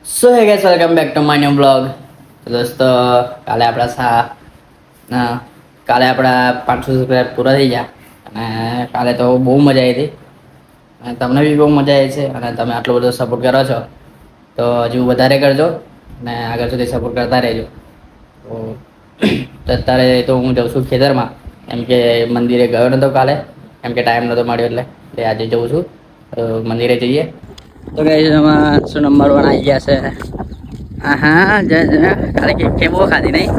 સો હે guys, welcome back to my new blog. તો દોસ્તો, કાલે આપણા 500 સબસ્ક્રાઈબર પૂરા થઈ ગયા અને કાલે તો બહુ મજા આવી હતી અને તમને બી બહુ મજા આવી છે અને તમે આટલો બધો સપોર્ટ કરો છો તો હજુ વધારે કરજો અને આગળ સુધી સપોર્ટ કરતા રહેજો. તો અત્યારે તો હું જાઉં છું ખેતરમાં, કેમ કે મંદિરે ગયો નહોતો કાલે, કેમ કે ટાઈમ નહોતો મળ્યો એટલે આજે જઉં છું. તો મંદિરે જઈએ. તો ગાઈસ, એમાં શું નંબર 1 આવી ગયા છે. હા, કાલે કેક બહુ ખાધી નહીં.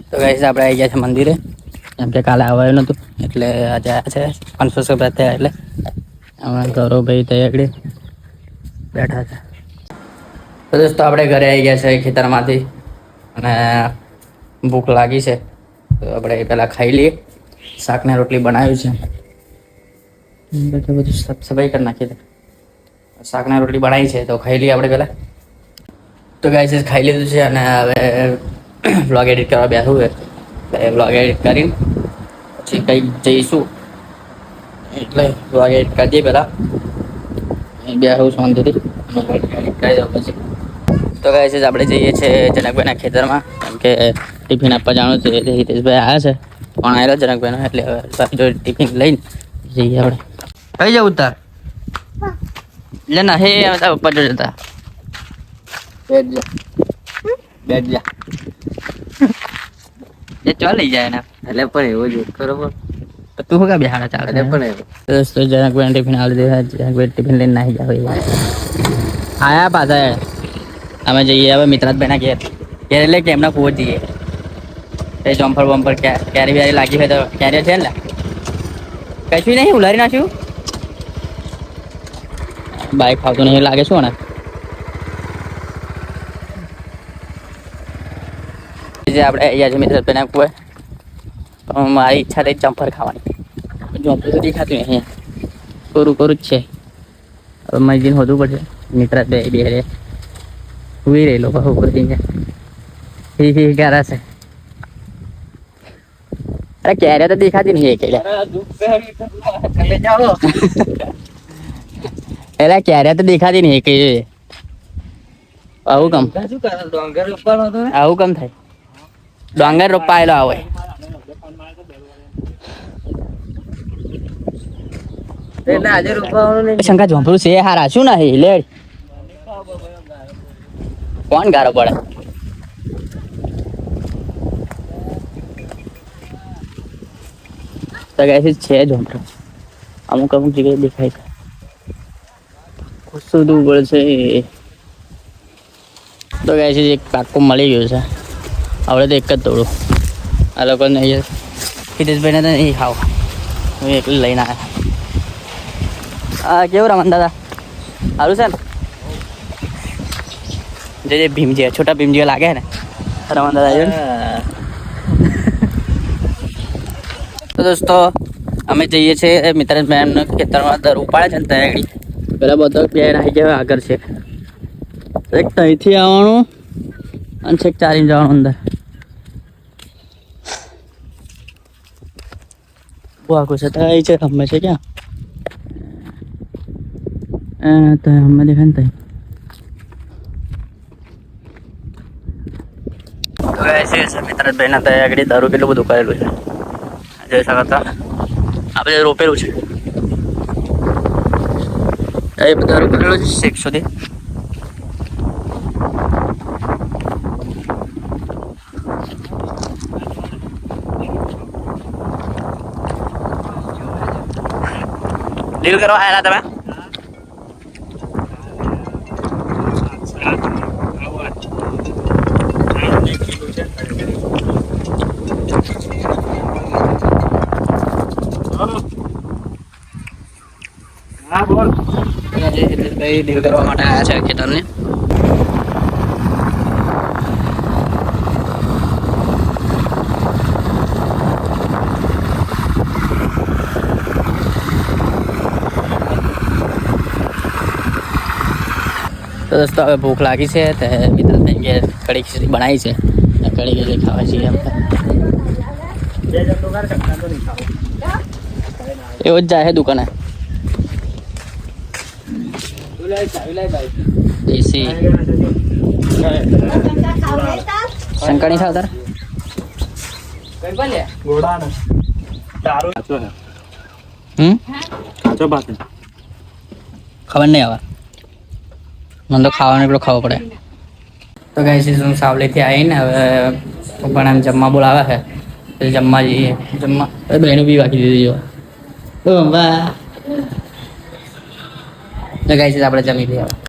તો ગાઈસ, આપણે આવી ગયા છે મંદિરે, કેમ કે કાલે આવ્યું નહોતું એટલે આજે આવ્યા છે. 500 સબસ્ક્રાઈબર થયા એટલે અમારા ગૌરવભાઈ ત્યાં આગળ બેઠા છે. તો દોસ્તો, આપણે ઘરે આવી ગયા છે ખેતરમાંથી અને ભૂખ લાગી છે તો આપણે પહેલાં ખાઈ લઈએ. શાકને રોટલી બનાવ્યું છે, બધું સફાઈ કરી નાખી. શાકના રોટલી બનાવી છે તો ખાઈ લઈએ આપણે પહેલાં. તો ગાઈસ, ખાઈ લીધું છે અને હવે વ્લોગ એડિટ કરવા બેસવું છે. વ્લોગ એડિટ કરીને પછી કંઈક જઈશું એટલે વ્લોગ એડિટ કરી દઈએ પહેલાં. બેસું શાંતિથી એડિટ કરી દઉં પછી. તો ગાઈસ, આપણે જઈએ છીએ જનકભાઈના ખેતરમાં, કેમ કે ટિફિન આપવા જવાનું છે. હિતેશભાઈ આવ્યા છે, પણ આવેલો જનકભાઈનો, એટલે જો ટિફિન લઈને જઈએ આપણે. કઈ જવું તાર? એટલે ના હે બધા ઉપર જો જતા બેઠ જા એ ચાલ લઈ જાય ને એટલે પણ એવું જ બરોબર. તું શું કા બેહાડા ચાલે એટલે પણ એવું. દોસ્તો, જનકભાઈ ટિફિન આવી દે. જનકભાઈ ટિફિન લઈને નાહી જાવ આયા પાછા. અમે જઈએ હવે મિત્રાજભાઈના ઘેર એટલે કે એમના કૂવો જઈએ. એ જમ્પર બમ્પર ક્યારી વ્યારી લાગી હોય તો ક્યારે છે ને કશું નહીં ઉલારી નાખ્યું. બાઈક ફાવતું નહીં લાગે શું ને. આપણે અહીંયા છે મિત્રભાઈના કુએ. મારી ઈચ્છા થઈ જમ્પર ખાવાની. જમ્પર તો દેખાતું નહીં અહીંયા, કોરું જ છે. હવે મજીને હોદવું પડશે. મિત્રભાઈ બે સુઈ રહેલો ઉપર હી કરે છે. અરે ક્યારે તો દેખાતી નહીં એટલે ક્યારે તો દેખાતી નહીં કે આવું કમ આવું કમ થાય. ડોંગર રોપાયેલો આવે એટલે આજે રોપાવાનું નહીં. શંકા ઝોંપડું છે હારા શું નહીં લે કોણ ગારો પડે. તો ગાઈસ, છે ઝોંપડું અમુક જગ્યાએ દેખાય છે. શોધવું પડશે. તો ગાઈસ, એક પાક્કું મળી ગયું છે. હવે તો એક જ તોડું. આ લોકોને હિતેશભાઈને તો નહીં ખાવ, હું એકલી લઈને આવ્યા. કેવું રમણ દાદા? સારું છે ને? જે ભીમજી છોટા ભીમજી લાગે ને રમણ દાદા. તો દોસ્તો, અમે જઈએ છીએ મિત્રભાઈના ખેતરમાં. દર ઉપાડે છે ને તૈયારી પેલા બધા બે આવી ગયા આગળ છે. એક ત્યાંથી આવવાનું અને છેક ચાલીને જવાનું અંદર. બહુ આખું છે ત્યાં છે અમે છે ક્યાં તો અમે દેખાય ને ત્યાં. મિત્રભાઈના ત્યાં આગળ દારૂ કેટલું બધું કરેલું છે જોઈ શકો તો. આપણે રોપેલું છે એ બધું કરેલું છે 6 સુધી. ડીલ કરવા આવેલા તમે? હા બોલ. ભાઈ ડીલ કરવા માટે આવ્યા છે ખેતરને. તો દોસ્તો, હવે ભૂખ લાગી છે તો મિત્ર કઢી ખીચડી બનાવી છે. કઢી ખીચડી ખાવા છીએ આપણે. એવું જ જાય દુકાને. દેશી શંકર નહીં ખાવ તાર ખબર નહીં આવે મને તો ખાવાનું એટલું ખાવું પડે તો ગાઈસ હું સાવલીથી આવીને હવે પણ એમ જમવા બોલાવે છે એટલે જમવા જઈએ જમવા બહેનું બી વાગી દીધી જો તો ગાઈસ આપણે જમી લઈએ હવે